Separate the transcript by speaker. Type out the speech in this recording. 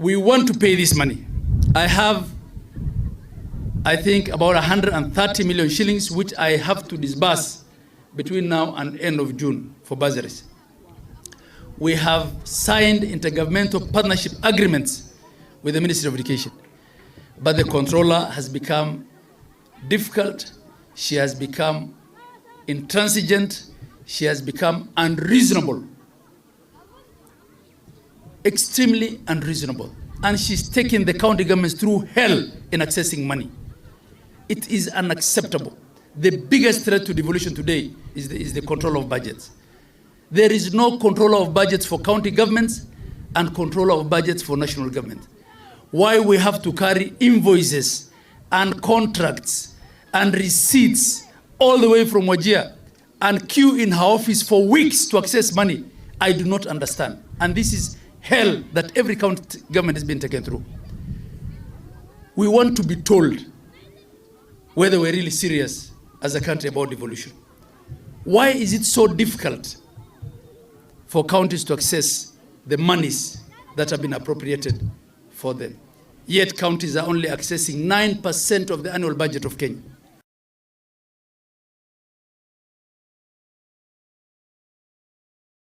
Speaker 1: we want to pay this money. I have, I think, about 130 million shillings, which I have to disburse between now and end of June for bursaries. We have signed intergovernmental partnership agreements with the Ministry of Education, but the controller has become difficult. She has become intransigent. She has become unreasonable, extremely unreasonable. And she's taking the county governments through hell in accessing money. It is unacceptable. The biggest threat to devolution today is the control of budgets. There is no controller of budgets for county governments and controller of budgets for national government. Why we have to carry invoices and contracts and receipts all the way from Wajir and queue in her office for weeks to access money, I do not understand. And this is hell that every county government has been taken through. We want to be told whether we're really serious as a country about devolution. Why is it so difficult for counties to access the monies that have been appropriated for them? Yet counties are only accessing 9% of the annual budget of Kenya.